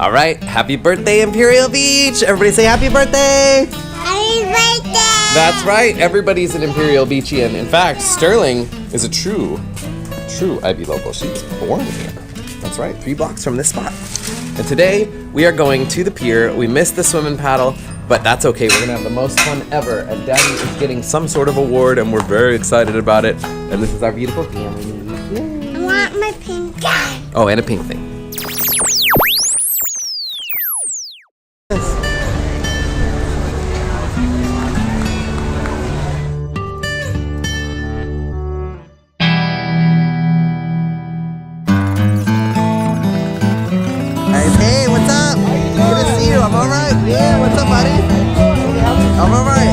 All right, happy birthday, Imperial Beach. Everybody say happy birthday. Happy birthday. That's right, everybody's an Imperial Beachian. In fact, Sterling is a true IB local. She was born here. That's right, 3 blocks from this spot. And today, we are going to the pier. We missed the swim and paddle, but that's okay. We're gonna have the most fun ever. And Daddy is getting some sort of award, and we're very excited about it. And this is our beautiful family. I want my pink guy. Oh, and a pink thing. Hey, what's up? Good to see you. I'm all right. Yeah, what's up, buddy? I'm all right.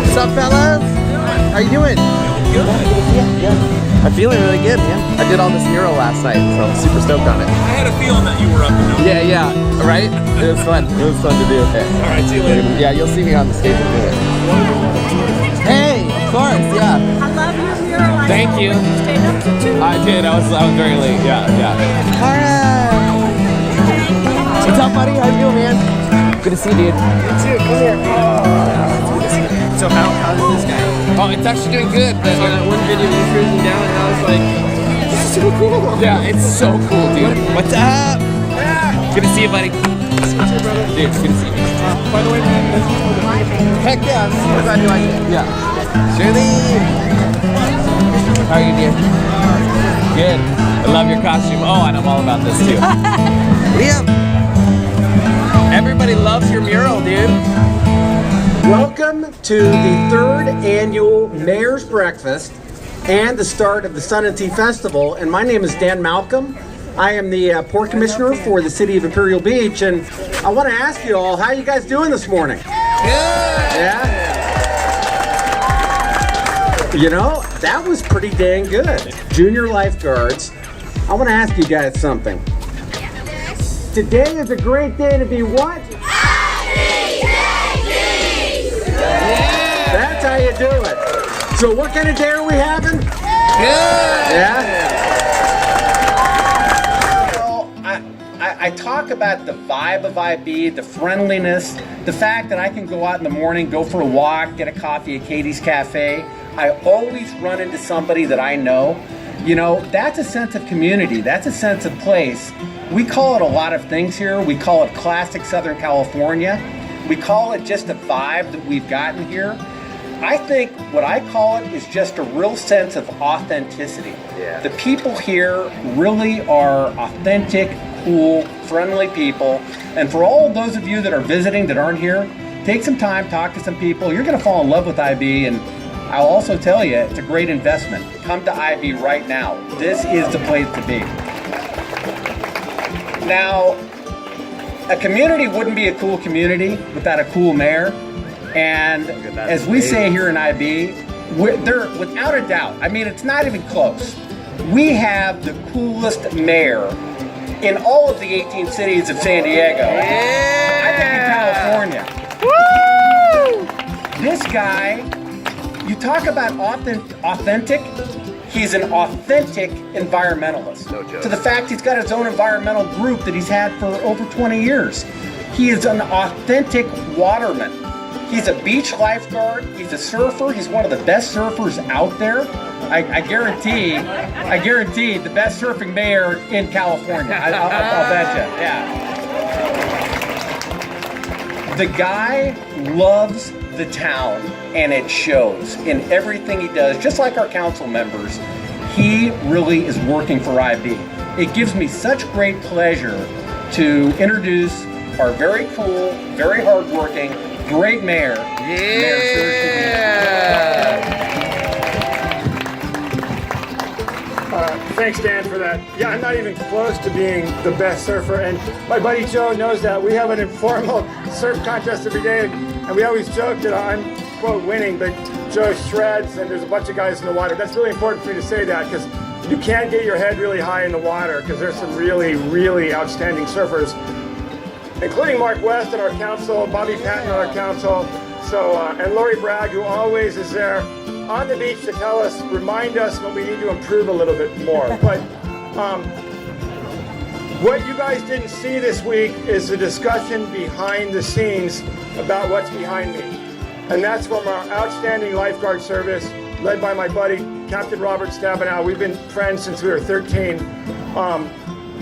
What's up, fellas? How you doing? Good. I'm feeling really good, man. I did all this mural last night, so I'm super stoked on it. I had a feeling that you were up and down. Yeah, right? It was fun. It was fun to do. Okay. All right, see you later. Yeah, you'll see me on the stage in a minute. Hey, of course, yeah. I love your mural. Thank you. Stayed up to 2. I did. I was very late. Yeah. Alright. What's up, buddy? How you doing, man? Good to see you, dude. You too. Come here. So how's this guy? Oh, it's actually doing good. But That one video you cruising down, and I was like, this is so cool. yeah, it's so cool, dude. What's up? Yeah. Good to see you, buddy. What's up, brother? Dude, it's good to see you. By the way, man, Heck yeah, I'm super glad you like it. Yeah. Shirley! How are you, dear? Good. I love your costume. Oh, and I'm all about this too. Liam! Everybody loves your mural, dude. Welcome to the 3rd annual Mayor's Breakfast and the start of the Sun and Tea Festival. And my name is Dan Macolm. I am the Port Commissioner for the city of Imperial Beach. And I want to ask you all, how you guys doing this morning? Good! Yeah? You know, that was pretty dang good. Junior lifeguards, I want to ask you guys something. Today is a great day to be what? That's how you do it. So what kind of day are we having? Good! Yeah? Well, I talk about the vibe of IB, the friendliness, the fact that I can go out in the morning, go for a walk, get a coffee at Katie's Cafe. I always run into somebody that I know. You know, that's a sense of community. That's a sense of place. We call it a lot of things here. We call it classic Southern California. We call it just a vibe that we've gotten here. I think what I call it is just a real sense of authenticity. Yeah. The people here really are authentic, cool, friendly people. And for all of those of you that are visiting that aren't here, take some time, talk to some people. You're going to fall in love with IB, and I'll also tell you, it's a great investment. Come to IB right now. This is the place to be. Now, a community wouldn't be a cool community without a cool mayor. And as we say here in IB, they're without a doubt, I mean, it's not even close. We have the coolest mayor in all of the 18 cities of San Diego. Yeah. I think in California. Woo! This guy, you talk about authentic, he's an authentic environmentalist. No joke. To the fact he's got his own environmental group that he's had for over 20 years. He is an authentic waterman. He's a beach lifeguard. He's a surfer. He's one of the best surfers out there. I guarantee the best surfing mayor in California. I'll bet you. Yeah. The guy loves the town, and it shows in everything he does. Just like our council members, he really is working for IB. It gives me such great pleasure to introduce our very cool, very hardworking, great mayor, Mayor Serge Yeah! Thanks, Dan, for that. Yeah, I'm not even close to being the best surfer, and my buddy Joe knows that. We have an informal surf contest every day, and we always joke that I'm, quote, winning, but Joe shreds, and there's a bunch of guys in the water. That's really important for me to say that, because you can't get your head really high in the water, because there's some really, really outstanding surfers, including Mark West on our council, Bobby Patton on our council, and Lori Bragg, who always is there on the beach to tell us, remind us when we need to improve a little bit more. But What you guys didn't see this week is the discussion behind the scenes about what's behind me. And that's from our outstanding lifeguard service, led by my buddy, Captain Robert Stabenow. We've been friends since we were 13.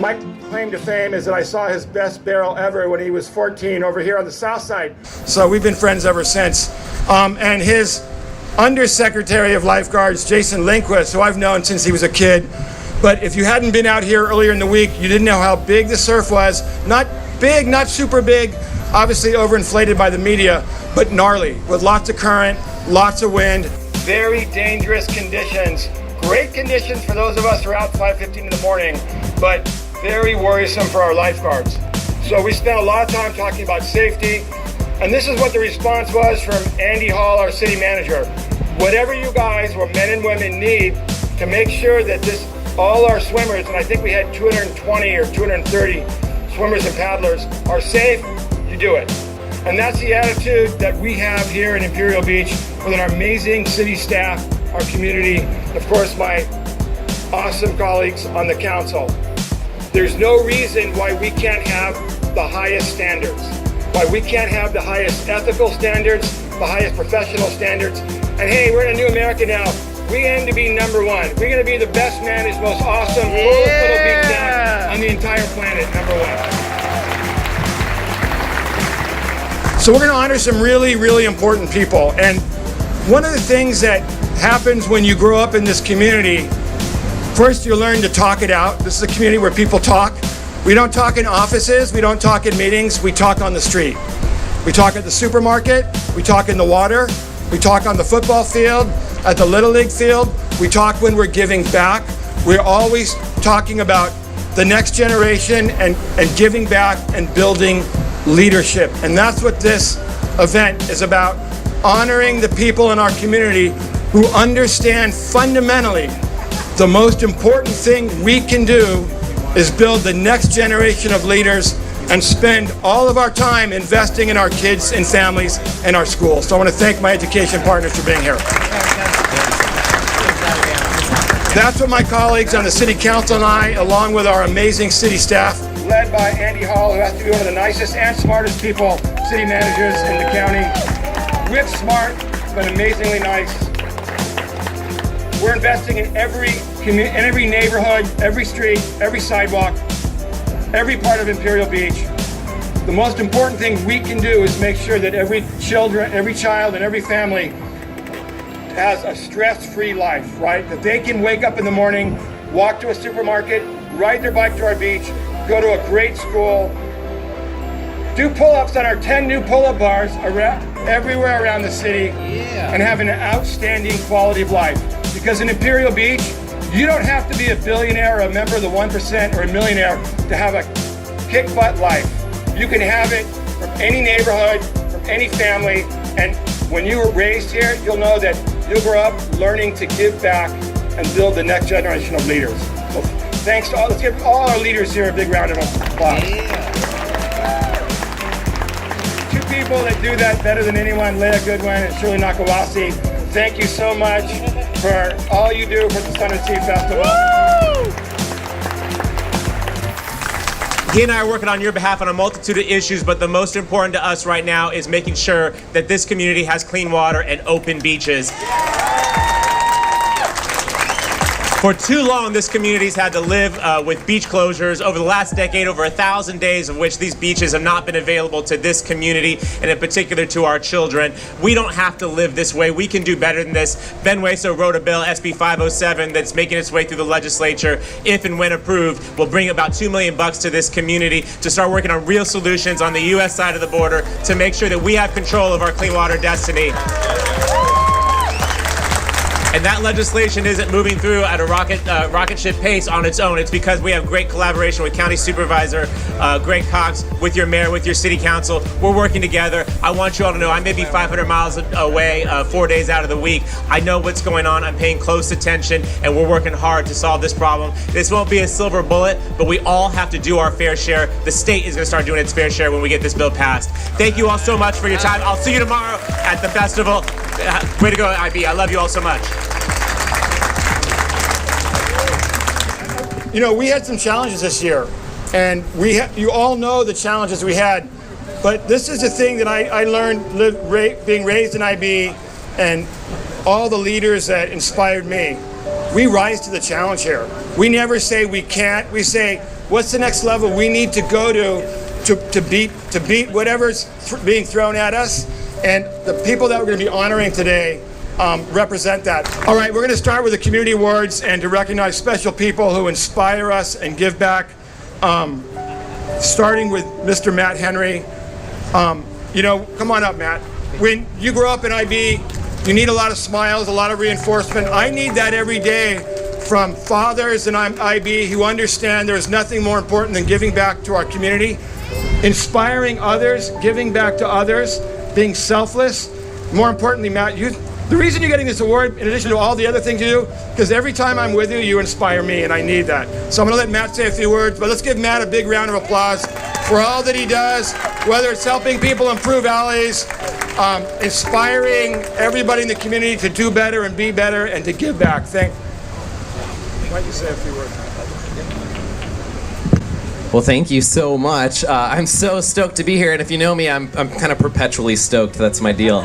My claim to fame is that I saw his best barrel ever when he was 14 over here on the south side. So we've been friends ever since. And his Undersecretary of Lifeguards, Jason Lindquist, who I've known since he was a kid. But if you hadn't been out here earlier in the week, you didn't know how big the surf was. Not big, not super big, obviously overinflated by the media, but gnarly, with lots of current, lots of wind. Very dangerous conditions. Great conditions for those of us who are out 5:15 in the morning, but very worrisome for our lifeguards. So we spent a lot of time talking about safety, and this is what the response was from Andy Hall, our city manager. Whatever you guys, or men and women, need to make sure that all our swimmers, and I think we had 220 or 230 swimmers and paddlers, are safe, you do it. And that's the attitude that we have here in Imperial Beach with our amazing city staff, our community, of course my awesome colleagues on the council. There's no reason why we can't have the highest standards, why we can't have the highest ethical standards, the highest professional standards. And hey, we're in a new America now. We aim to be number one. We're going to be the best managed, most awesome, coolest little beach town on the entire planet, number one. So we're going to honor some really, really important people. And one of the things that happens when you grow up in this community, first you learn to talk it out. This is a community where people talk. We don't talk in offices. We don't talk in meetings. We talk on the street. We talk at the supermarket. We talk in the water. We talk on the football field, at the Little League field. We talk when we're giving back. We're always talking about the next generation and giving back and building leadership. And that's what this event is about, honoring the people in our community who understand fundamentally the most important thing we can do is build the next generation of leaders and spend all of our time investing in our kids and families and our schools. So I want to thank my education partners for being here. That's what my colleagues on the City Council and I, along with our amazing city staff, led by Andy Hall, who has to be one of the nicest and smartest people, city managers in the county. With smart, but amazingly nice. We're investing in every neighborhood, every street, every sidewalk, every part of Imperial Beach. The most important thing we can do is make sure that every child and every family has a stress-free life, right? That they can wake up in the morning, walk to a supermarket, ride their bike to our beach, go to a great school, do pull-ups on our 10 new pull-up bars everywhere around the city, and have an outstanding quality of life. Because in Imperial Beach, you don't have to be a billionaire or a member of the 1% or a millionaire to have a kick-butt life. You can have it from any neighborhood, from any family, and when you were raised here, you'll know that you'll grow up learning to give back and build the next generation of leaders. So thanks to all, let's give all our leaders here a big round of applause. Two people that do that better than anyone, Leah Goodwin and Shirley Nakawasi. Thank you so much for all you do for the Sun and Sea Festival. He and I are working on your behalf on a multitude of issues, but the most important to us right now is making sure that this community has clean water and open beaches. For too long, this community's had to live with beach closures. Over the last decade, over 1,000 days of which these beaches have not been available to this community, and in particular to our children. We don't have to live this way. We can do better than this. Ben Weso wrote a bill, SB 507, that's making its way through the legislature. If and when approved, will bring about $2 million to this community to start working on real solutions on the U.S. side of the border to make sure that we have control of our clean water destiny. And that legislation isn't moving through at a rocket ship pace on its own. It's because we have great collaboration with County Supervisor Greg Cox, with your mayor, with your city council. We're working together. I want you all to know I may be 500 miles away 4 days out of the week. I know what's going on. I'm paying close attention, and we're working hard to solve this problem. This won't be a silver bullet, but we all have to do our fair share. The state is going to start doing its fair share when we get this bill passed. Thank you all so much for your time. I'll see you tomorrow at the festival. Way to go, IB. I love you all so much. You know, we had some challenges this year. And you all know the challenges we had. But this is the thing that I learned being raised in IB, and all the leaders that inspired me. We rise to the challenge here. We never say we can't. We say, what's the next level we need to go to beat whatever's being thrown at us? And the people that we're going to be honoring today represent that. All right, we're going to start with the community awards and to recognize special people who inspire us and give back. Starting with Mr. Matt Henry. Come on up, Matt. When you grow up in IB, you need a lot of smiles, a lot of reinforcement. I need that every day from fathers in IB who understand there's nothing more important than giving back to our community, inspiring others, giving back to others, being selfless. More importantly, Matt, the reason you're getting this award, in addition to all the other things you do, because every time I'm with you, you inspire me, and I need that. So I'm going to let Matt say a few words, but let's give Matt a big round of applause for all that he does, whether it's helping people improve alleys, inspiring everybody in the community to do better and be better and to give back. Why don't you say a few words? Well, thank you so much. I'm so stoked to be here, and if you know me, I'm kind of perpetually stoked. That's my deal.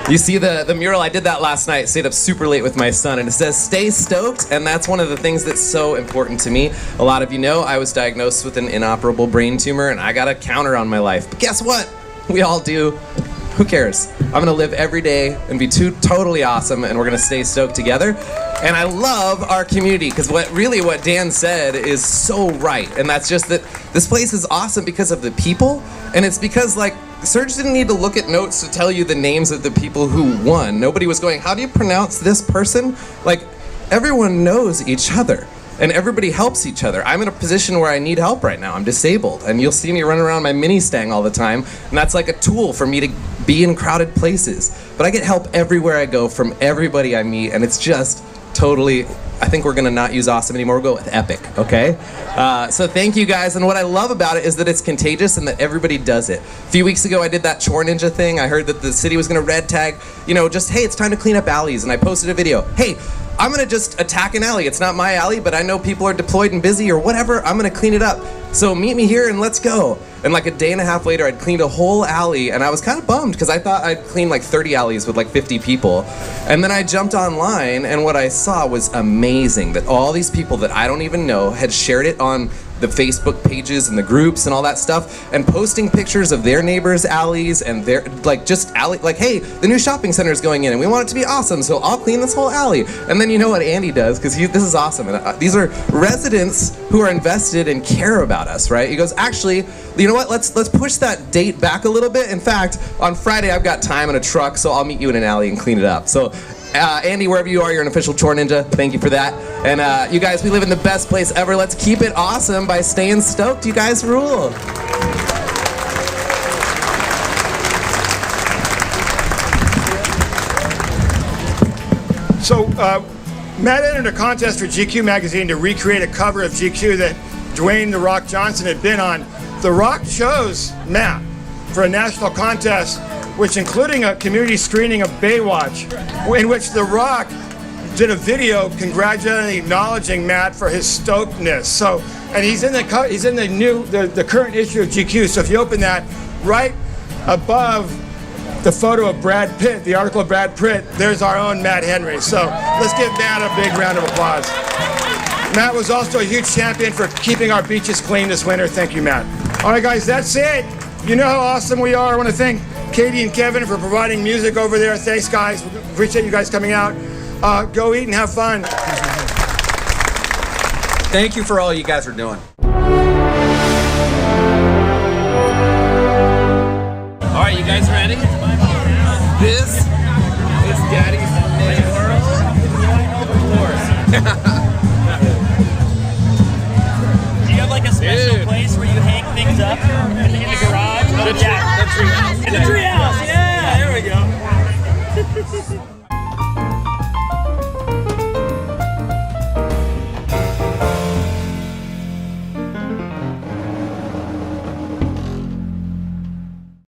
You see the mural, I did that last night, stayed up super late with my son, and it says, "Stay stoked," and that's one of the things that's so important to me. A lot of you know I was diagnosed with an inoperable brain tumor, and I got a counter on my life. But guess what? We all do. Who cares? I'm gonna live every day and be totally awesome, and we're gonna stay stoked together. And I love our community, because what Dan said is so right, and that's just that this place is awesome because of the people, and it's because, Serge didn't need to look at notes to tell you the names of the people who won. Nobody was going, how do you pronounce this person? Everyone knows each other, and everybody helps each other. I'm in a position where I need help right now. I'm disabled, and you'll see me running around my mini Stang all the time, and that's like a tool for me to be in crowded places. But I get help everywhere I go from everybody I meet, and it's just totally, I think we're gonna not use awesome anymore, we'll go with epic, okay? So thank you guys, and what I love about it is that it's contagious and that everybody does it. A few weeks ago I did that chore ninja thing. I heard that the city was gonna red tag, just, hey, it's time to clean up alleys, and I posted a video. Hey, I'm gonna just attack an alley. It's not my alley, but I know people are deployed and busy or whatever. I'm gonna clean it up. So meet me here and let's go. And a day and a half later, I'd cleaned a whole alley, and I was kind of bummed because I thought I'd cleaned 30 alleys with 50 people. And then I jumped online, and what I saw was amazing, that all these people that I don't even know had shared it on the Facebook pages and the groups and all that stuff, and posting pictures of their neighbors' alleys and their just alley, hey, the new shopping center is going in and we want it to be awesome, so I'll clean this whole alley. And then you know what Andy does, because this is awesome, and these are residents who are invested and care about us, right? He goes, actually, you know what, let's push that date back a little bit. In fact, on Friday I've got time in a truck, so I'll meet you in an alley and clean it up. So Andy, wherever you are, you're an official chore ninja. Thank you for that. And you guys, we live in the best place ever. Let's keep it awesome by staying stoked. You guys rule. So Matt entered a contest for GQ magazine to recreate a cover of GQ that Dwayne "The Rock" Johnson had been on. The Rock chose Matt for a national contest, which including a community screening of Baywatch, in which The Rock did a video congratulating, acknowledging Matt for his stokedness. So, and he's in the current issue of GQ. So if you open that, right above the photo of Brad Pitt, the article of Brad Pitt, there's our own Matt Henry. So let's give Matt a big round of applause. Matt was also a huge champion for keeping our beaches clean this winter. Thank you, Matt. All right, guys, that's it. You know how awesome we are. I want to thank Katie and Kevin for providing music over there. Thanks, guys. We appreciate you guys coming out. Go eat and have fun. Thank you for all you guys are doing. All right, you guys ready? This is Daddy's Mayoral. Do you have a special place where you hang things up in the garage? The tree house.